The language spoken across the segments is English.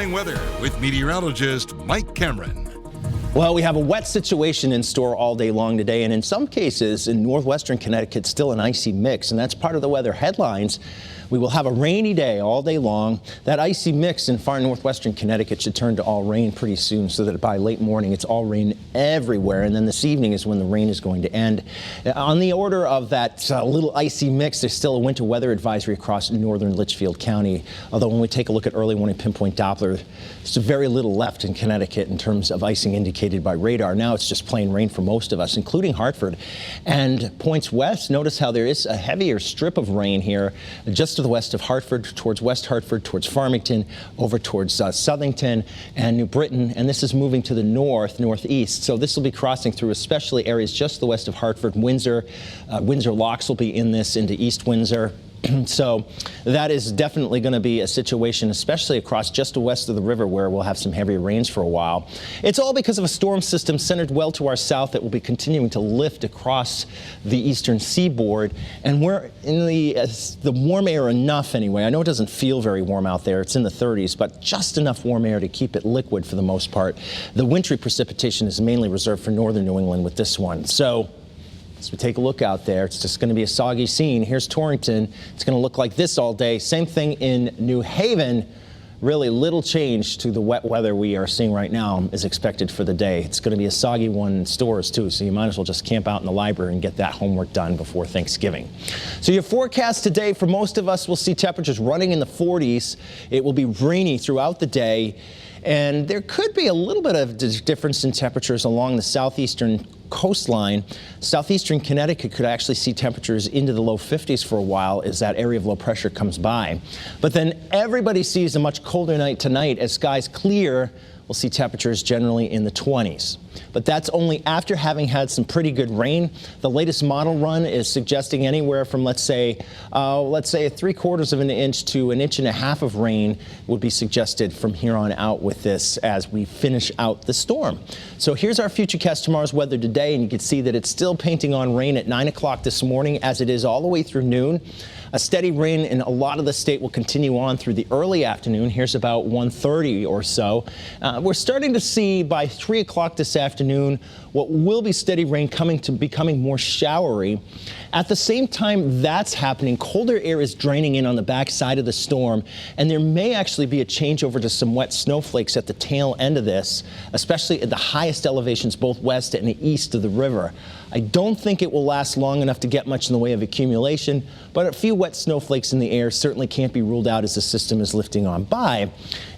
Weather with meteorologist Mike Cameron. Well, we have a wet situation in store all day long today, and in some cases in northwestern Connecticut, still an icy mix, and that's part of the weather headlines. We will have a rainy day all day long. That icy mix in far northwestern Connecticut should turn to all rain pretty soon, so that by late morning it's all rain everywhere, and then this evening is when the rain is going to end. On the order of that little icy mix, there's still a winter weather advisory across northern Litchfield County, although when we take a look at early morning pinpoint Doppler, there's very little left in Connecticut in terms of icing indicated by radar. Now it's just plain rain for most of us, including Hartford. And points west, notice how there is a heavier strip of rain here just to the west of Hartford, towards West Hartford, towards Farmington, over towards Southington and New Britain, and this is moving to the northeast. So this will be crossing through especially areas just to the west of Hartford. Windsor locks will be in this into East Windsor. So that is definitely going to be a situation, especially across just west of the river, where we'll have some heavy rains for a while. It's all because of a storm system centered well to our south that will be continuing to lift across the eastern seaboard. And we're in the warm air enough anyway. I know it doesn't feel very warm out there. It's in the 30s, but just enough warm air to keep it liquid for the most part. The wintry precipitation is mainly reserved for northern New England with this one. So as we take a look out there, it's just going to be a soggy scene. Here's Torrington. It's going to look like this all day. Same thing in New Haven. Really little change to the wet weather we are seeing right now is expected for the day. It's going to be a soggy one in stores too, so you might as well just camp out in the library and get that homework done before Thanksgiving. So your forecast today for most of us will see temperatures running in the 40s. It will be rainy throughout the day, and there could be a little bit of difference in temperatures along the southeastern coastline. Southeastern Connecticut could actually see temperatures into the low 50s for a while as that area of low pressure comes by. But then everybody sees a much colder night tonight. As skies clear, we'll see temperatures generally in the 20s. But that's only after having had some pretty good rain. The latest model run is suggesting anywhere from, let's say 3/4 of an inch to 1.5 inches of rain would be suggested from here on out with this as we finish out the storm. So here's our Futurecast tomorrow's weather today, and you can see that it's still painting on rain at 9 o'clock this morning as it is all the way through noon. A steady rain in a lot of the state will continue on through the early afternoon. Here's about 1:30 or so. We're starting to see by 3 o'clock this afternoon what will be steady rain becoming more showery. At the same time that's happening, colder air is draining in on the backside of the storm, and there may actually be a changeover to some wet snowflakes at the tail end of this, especially at the highest elevations both west and east of the river. I don't think it will last long enough to get much in the way of accumulation, but a few wet snowflakes in the air certainly can't be ruled out as the system is lifting on by.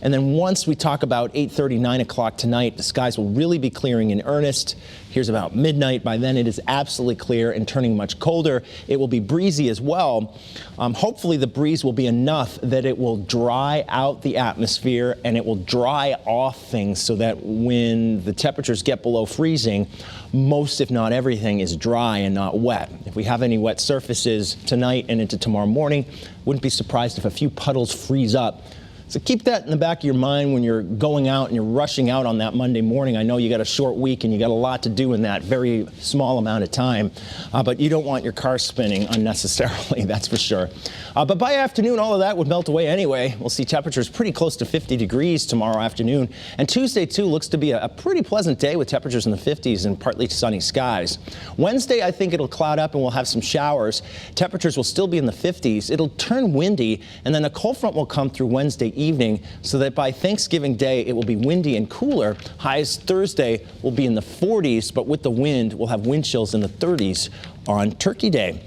And then once we talk about 8:30, 9 o'clock tonight, the skies will really be clearing in earnest. Here's about midnight. By then it is absolutely clear and turning much colder. It will be breezy as well. Hopefully the breeze will be enough that it will dry out the atmosphere and it will dry off things so that when the temperatures get below freezing, most if not everything is dry and not wet. If we have any wet surfaces tonight and into tomorrow morning, wouldn't be surprised if a few puddles freeze up. So keep that in the back of your mind when you're going out and you're rushing out on that Monday morning. I know you got a short week and you got a lot to do in that very small amount of time, but you don't want your car spinning unnecessarily, that's for sure. But by afternoon, all of that would melt away anyway. We'll see temperatures pretty close to 50 degrees tomorrow afternoon. And Tuesday, too, looks to be a pretty pleasant day with temperatures in the 50s and partly sunny skies. Wednesday, I think it'll cloud up and we'll have some showers. Temperatures will still be in the 50s. It'll turn windy, and then a cold front will come through Wednesday evening, so that by Thanksgiving Day it will be windy and cooler. Highs Thursday will be in the 40s, but with the wind, we'll have wind chills in the 30s on Turkey Day.